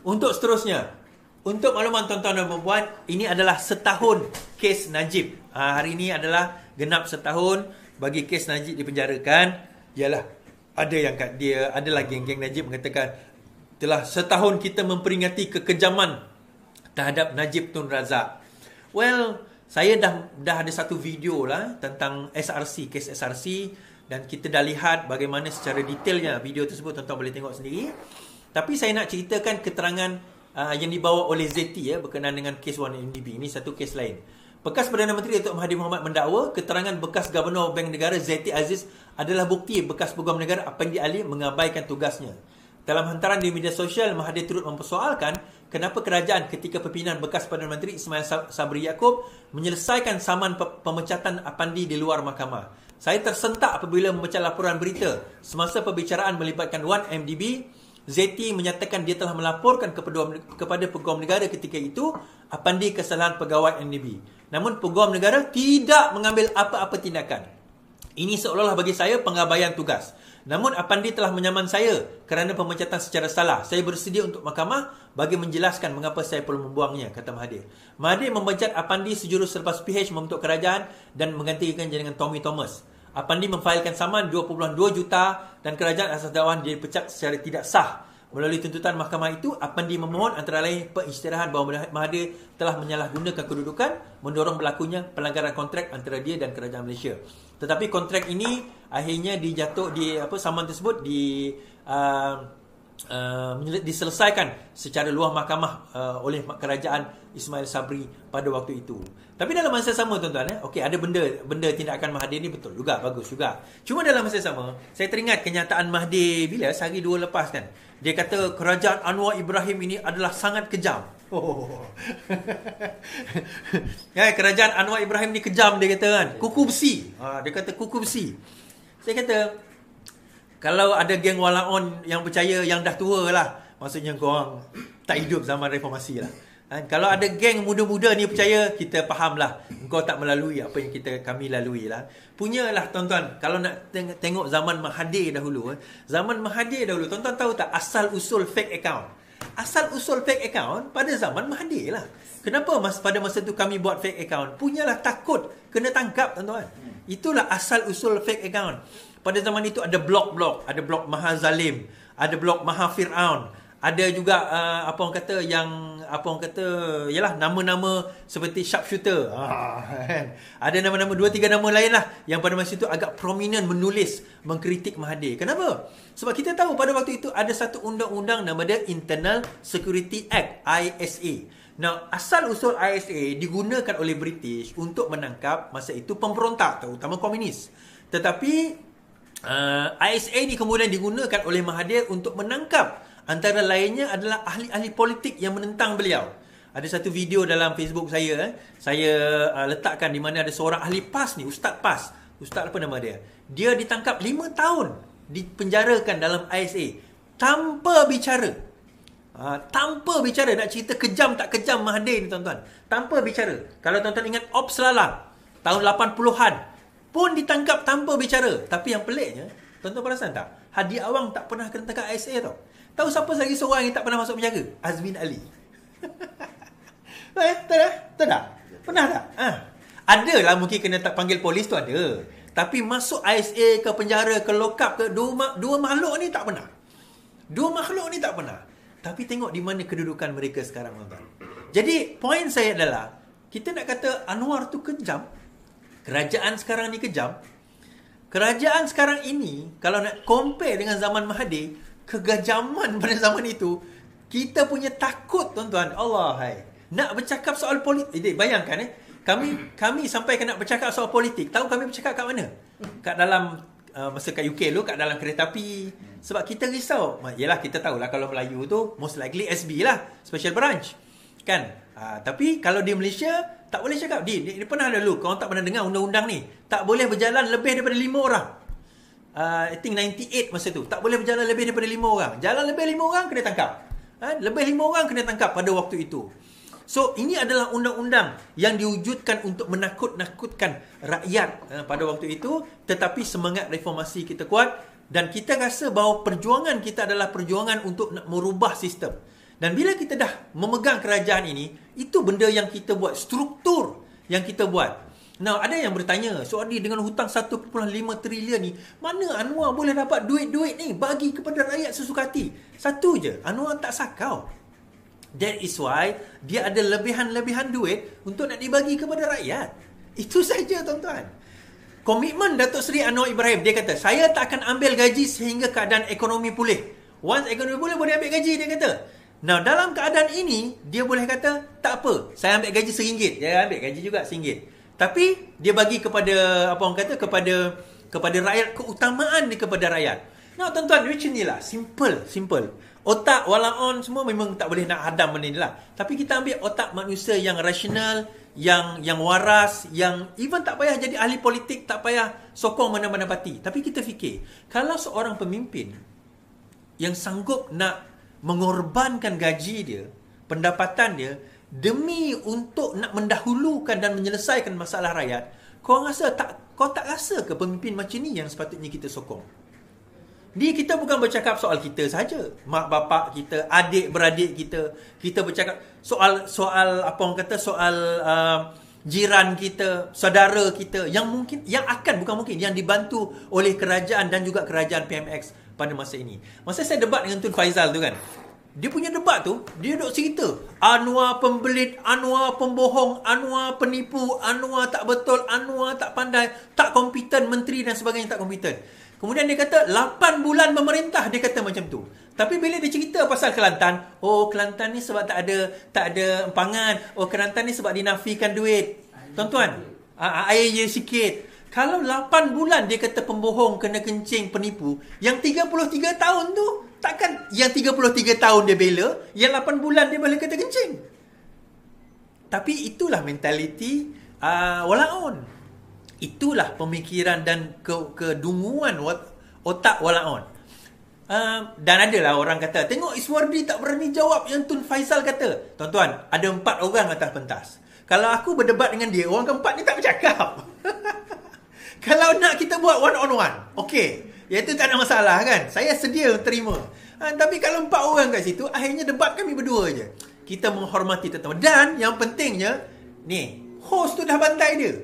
Untuk seterusnya, untuk makluman tuan-tuan dan puan-puan, ini adalah setahun kes Najib. Hari ini adalah genap setahun bagi kes Najib dipenjarakan. Yalah, adalah geng-geng Najib mengatakan telah setahun kita memperingati kekejaman terhadap Najib Tun Razak. Well, saya dah ada satu video lah tentang SRC, kes SRC, dan kita dah lihat bagaimana secara detailnya video tersebut, tuan-tuan boleh tengok sendiri. Tapi saya nak ceritakan keterangan yang dibawa oleh Zeti berkenaan dengan kes 1MDB. Ini satu kes lain. Bekas Perdana Menteri Datuk Mahathir Mohamad mendakwa keterangan bekas Gubernur Bank Negara Zeti Aziz adalah bukti bekas Peguam Negara Apandi Ali mengabaikan tugasnya. Dalam hantaran di media sosial, Mahathir turut mempersoalkan kenapa kerajaan ketika pimpinan bekas Perdana Menteri Ismail Sabri Yaakob menyelesaikan saman pemecatan Apandi di luar mahkamah. Saya tersentak apabila membaca laporan berita semasa perbicaraan melibatkan 1MDB. Zeti menyatakan dia telah melaporkan kepada Peguam Negara ketika itu Apandi kesalahan pegawai MDB. Namun Peguam Negara tidak mengambil apa-apa tindakan. Ini seolah-olah bagi saya pengabaian tugas. Namun Apandi telah menyaman saya kerana pemecatan secara salah. Saya bersedia untuk mahkamah bagi menjelaskan mengapa saya perlu membuangnya, kata Mahathir. Mahathir memecat Apandi sejurus selepas PH membentuk kerajaan dan menggantikan dengan Tommy Thomas. Apandi memfailkan saman 2.2 juta dan kerajaan asas dakwahan dipecat secara tidak sah. Melalui tuntutan mahkamah itu, Apandi memohon antara lain pengisytiharan bahawa Mahathir telah menyalahgunakan kedudukan, mendorong berlakunya pelanggaran kontrak antara dia dan kerajaan Malaysia. Tetapi kontrak ini akhirnya saman tersebut diselesaikan secara luar mahkamah oleh kerajaan Ismail Sabri pada waktu itu. Tapi dalam masa sama, tuan-tuan, okey, ada benda tindakan Mahathir ni betul juga, bagus juga. Cuma dalam masa sama, saya teringat kenyataan Mahathir bila sehari dua lepas kan. Dia kata kerajaan Anwar Ibrahim ini adalah sangat kejam. Kerajaan Anwar Ibrahim ni kejam, dia kata kan. Kuku besi. Dia kata kuku besi. Saya kata kalau ada geng walaon yang percaya yang dah tua lah, maksudnya korang tak hidup zaman reformasi lah. Kalau ada geng muda-muda ni percaya, kita faham lah engkau tak melalui apa yang kami lalui lah. Punyalah tuan-tuan, kalau nak tengok zaman Mahathir dahulu, tuan-tuan tahu tak asal usul fake account? Asal usul fake account pada zaman Mahathir lah. Kenapa pada masa tu kami buat fake account? Punyalah takut kena tangkap, tuan-tuan. Itulah asal usul fake account. Pada zaman itu ada blog-blog, ada blog Maha Zalim, ada blog Maha Fir'aun, ada juga yalah, nama-nama seperti sharpshooter. Ada nama-nama 2-3 nama lain lah yang pada masa itu agak prominent menulis mengkritik Mahathir. Kenapa? Sebab kita tahu pada waktu itu ada satu undang-undang nama dia Internal Security Act, ISA. Nah, asal usul ISA digunakan oleh British untuk menangkap masa itu pemberontak, terutama komunis. Tetapi ISA ni kemudian digunakan oleh Mahathir untuk menangkap antara lainnya adalah ahli-ahli politik yang menentang beliau. Ada satu video dalam Facebook saya, saya letakkan di mana ada seorang ahli PAS ni, Ustaz PAS. Ustaz apa nama dia? Dia ditangkap 5 tahun, dipenjarakan dalam ISA tanpa bicara. Tanpa bicara, nak cerita kejam tak kejam Mahathir ni, tuan-tuan. Tanpa bicara. Kalau tuan-tuan ingat Ops Lalang tahun 80-an pun ditangkap tanpa bicara. Tapi yang peliknya, tuan-tuan perasan tak? Hadi Awang tak pernah kena tangkap ISA tau. Tahu siapa lagi seorang yang tak pernah masuk penjara? Azmin Ali. Tak ada? Pernah tak? Adalah mungkin kena tak panggil polis tu ada. Tapi masuk ISA ke penjara, ke lokap ke, dua makhluk ni tak pernah. Tapi tengok di mana kedudukan mereka sekarang, tuan-tuan. Jadi poin saya adalah, kita nak kata Anwar tu kejam, kerajaan sekarang ni kejam. Kerajaan sekarang ini, kalau nak compare dengan zaman Mahathir, kegajaman pada zaman itu, kita punya takut, tuan-tuan. Allah, hai. Nak bercakap soal politik. Bayangkan kami sampai nak bercakap soal politik. Tahu kami bercakap kat mana? Kat dalam masa kat UK dulu, kat dalam kereta api. Sebab kita risau. Yelah, kita tahulah kalau Melayu tu most likely SB lah, Special Branch. Kan? Tapi kalau di Malaysia tak boleh cakap. Dia pernah dulu, korang tak pernah dengar undang-undang ni. Tak boleh berjalan lebih daripada 5 orang. I think 98 masa tu. Tak boleh berjalan lebih daripada 5 orang. Jalan lebih 5 orang kena tangkap. Lebih 5 orang kena tangkap pada waktu itu. So, ini adalah undang-undang yang diwujudkan untuk menakut-nakutkan rakyat pada waktu itu. Tetapi semangat reformasi kita kuat. Dan kita rasa bahawa perjuangan kita adalah perjuangan untuk nak merubah sistem. Dan bila kita dah memegang kerajaan ini, itu benda yang kita buat, struktur yang kita buat. Nah, ada yang bertanya, soal ni dengan hutang 1.5 trilion ni, mana Anwar boleh dapat duit-duit ni bagi kepada rakyat sesuka hati? Satu je, Anwar tak sakau. That is why dia ada lebihan-lebihan duit untuk nak dibagi kepada rakyat. Itu saja, tuan-tuan. Komitmen Datuk Seri Anwar Ibrahim, dia kata, saya tak akan ambil gaji sehingga keadaan ekonomi pulih. Once ekonomi pulih, boleh ambil gaji, dia kata. Nah, dalam keadaan ini, dia boleh kata, tak apa, saya ambil gaji RM1. Dia ambil gaji juga RM1. Tapi, dia bagi kepada, apa orang kata, kepada rakyat, keutamaan ni kepada rakyat. Nah, tuan-tuan, macam ni lah. Simple. Otak, walaon, semua memang tak boleh nak hadam benda ni lah. Tapi kita ambil otak manusia yang rasional, yang waras, yang even tak payah jadi ahli politik, tak payah sokong mana-mana parti. Tapi kita fikir, kalau seorang pemimpin yang sanggup nak mengorbankan gaji dia, pendapatan dia, demi untuk nak mendahulukan dan menyelesaikan masalah rakyat, kau tak rasa ke pemimpin macam ni yang sepatutnya kita sokong? Ni kita bukan bercakap soal kita saja, mak bapak kita, adik-beradik kita bercakap soal apa orang kata, soal jiran kita, saudara kita yang dibantu oleh kerajaan dan juga kerajaan PMX pada masa ini. Masa saya debat dengan Tun Faizal tu kan, dia punya debat tu, dia duk cerita Anwar pembelit, Anwar pembohong, Anwar penipu, Anwar tak betul, Anwar tak pandai, tak kompeten, menteri dan sebagainya tak kompeten. Kemudian dia kata 8 bulan memerintah, dia kata macam tu. Tapi bila dia cerita pasal Kelantan, oh Kelantan ni sebab tak ada empangan, oh Kelantan ni sebab dinafikan duit. Tuan-tuan, air je sikit. Kalau 8 bulan dia kata pembohong, kena kencing, penipu, yang 33 tahun tu, takkan yang 33 tahun dia bela, yang 8 bulan dia boleh kata kencing. Tapi itulah mentaliti walaon. Itulah pemikiran dan kedunguan otak walaon. Dan adalah orang kata, tengok Iswardi tak berani jawab yang Tun Faizal kata. Tuan-tuan, ada 4 orang atas pentas. Kalau aku berdebat dengan dia, orang keempat ni tak bercakap. Kalau nak kita buat one on one, okey, iaitu tak ada masalah kan, saya sedia terima. Tapi kalau 4 orang kat situ, akhirnya debat kami berdua je. Kita menghormati tetamu. Dan yang pentingnya, ni, host tu dah bantai dia.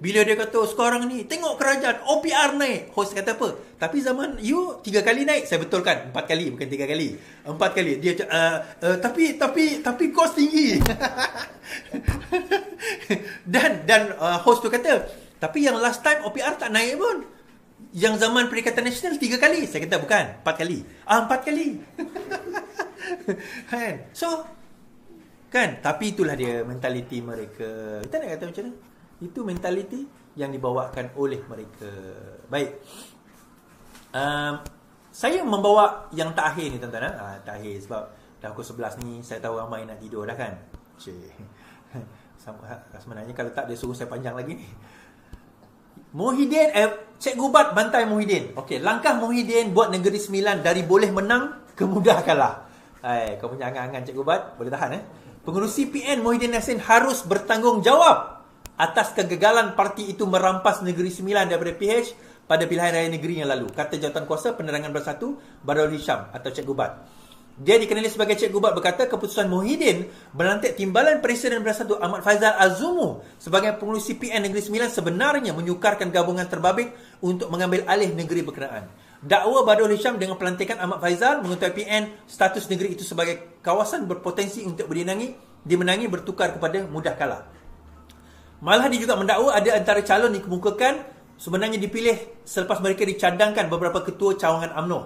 Bila dia kata, sekarang ni, tengok kerajaan, OPR naik. Host kata apa? Tapi zaman you 3 kali naik. Saya betulkan, 4 kali, bukan 3 kali. 4 kali. Dia tapi kos tinggi. dan host tu kata, tapi yang last time OPR tak naik pun. Yang zaman Perikatan Nasional 3 kali. Saya kata, bukan, 4 kali. 4 kali. Kan? So, kan? Tapi itulah dia mentaliti mereka. Kita nak kata macam mana? Itu mentaliti yang dibawakan oleh mereka. Baik. Saya membawa yang terakhir ni, tuan-tuan. Terakhir sebab dah pukul 11 ni, saya tahu ramai nak tidur dah kan. Sebenarnya kalau tak, dia suruh saya panjang lagi ni. Muhyiddin, Cikgu Bat bantai Muhyiddin. Okey, langkah Muhyiddin buat Negeri Sembilan dari boleh menang ke mudah kalah. Kau punya angan-angan Cikgu Bat, boleh tahan Pengerusi PN Muhyiddin Yassin harus bertanggungjawab atas kegagalan parti itu merampas Negeri Sembilan daripada PH pada pilihan raya negeri yang lalu, kata Jawatankuasa Penerangan Bersatu Badrul Hisham atau Cikgu Bat. Dia dikenali sebagai Cikgu Bat berkata keputusan Muhyiddin melantik Timbalan Presiden Bersatu Ahmad Faizal Azumu sebagai pengerusi PN Negeri Sembilan sebenarnya menyukarkan gabungan terbabit untuk mengambil alih negeri berkenaan. Dakwa Badrul Hisham dengan pelantikan Ahmad Faizal mengetahui PN status negeri itu sebagai kawasan berpotensi untuk dimenangi bertukar kepada mudah kalah. Malah dia juga mendakwa ada antara calon dikemukakan sebenarnya dipilih selepas mereka dicadangkan beberapa ketua cawangan UMNO.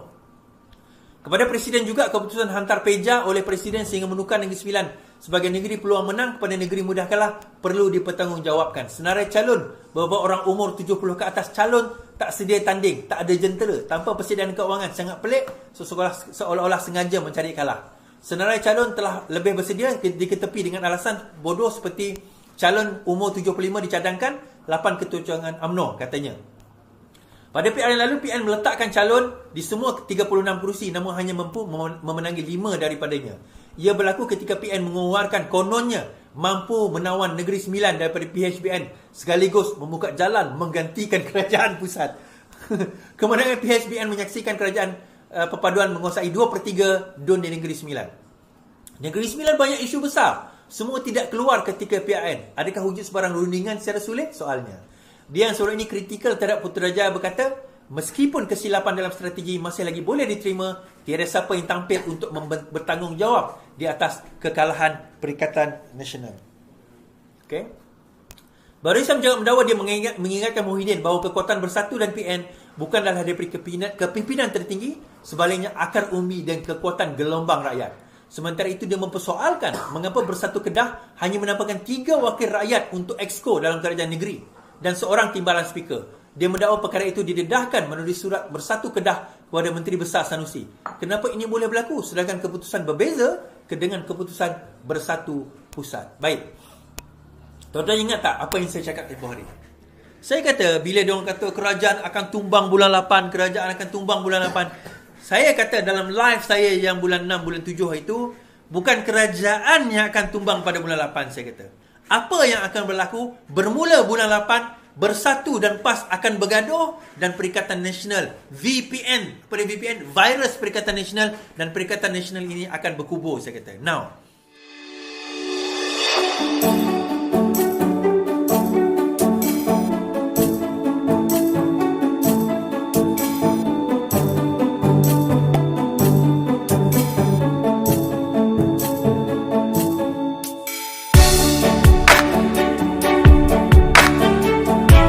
Kepada Presiden juga keputusan hantar peja oleh Presiden sehingga menukar Negeri Sembilan sebagai negeri peluang menang kepada negeri mudah kalah perlu dipertanggungjawabkan. Senarai calon, beberapa orang umur 70 ke atas calon tak sedia tanding, tak ada jentera, tanpa persediaan keuangan, sangat pelik, seolah-olah sengaja mencari kalah. Senarai calon telah lebih bersedia diketepi dengan alasan bodoh seperti calon umur 75 dicadangkan, 8 ketua cawangan UMNO katanya. Pada PR yang lalu, PN meletakkan calon di semua 36 kerusi namun hanya mampu memenangi 5 daripadanya. Ia berlaku ketika PN mengeluarkan kononnya mampu menawan Negeri Sembilan daripada PHBN sekaligus membuka jalan menggantikan kerajaan pusat. Kemenangan PHBN menyaksikan kerajaan perpaduan menguasai 2/3 dun di Negeri Sembilan. Negeri Sembilan banyak isu besar. Semua tidak keluar ketika PRN. Adakah wujud sebarang rundingan secara sulit? Soalnya. Dia yang seorang ini kritikal terhadap Putrajaya berkata, meskipun kesilapan dalam strategi masih lagi boleh diterima, tiada siapa yang tampil untuk bertanggungjawab di atas kekalahan Perikatan Nasional. Okay. Barisan Jawab Mendakwa dia mengingatkan Muhyiddin bahawa kekuatan Bersatu dan PN bukanlah daripada kepimpinan tertinggi, sebaliknya akar umbi dan kekuatan gelombang rakyat. Sementara itu dia mempersoalkan mengapa Bersatu Kedah hanya menampakkan 3 wakil rakyat untuk exco dalam kerajaan negeri dan seorang timbalan speaker. Dia mendakwa perkara itu didedahkan menulis surat Bersatu Kedah kepada Menteri Besar Sanusi. Kenapa ini boleh berlaku sedangkan keputusan berbeza dengan keputusan Bersatu Pusat? Baik. Tuan-tuan ingat tak apa yang saya cakap tempoh hari? Saya kata bila diorang kata kerajaan akan tumbang bulan 8, kerajaan akan tumbang bulan 8. Saya kata dalam live saya yang bulan 6, bulan 7 itu, bukan kerajaan yang akan tumbang pada bulan 8, saya kata. Apa yang akan berlaku? Bermula bulan 8, Bersatu dan PAS akan bergaduh dan Perikatan Nasional, VPN, pada VPN, virus Perikatan Nasional dan Perikatan Nasional ini akan berkubur, saya kata. Now,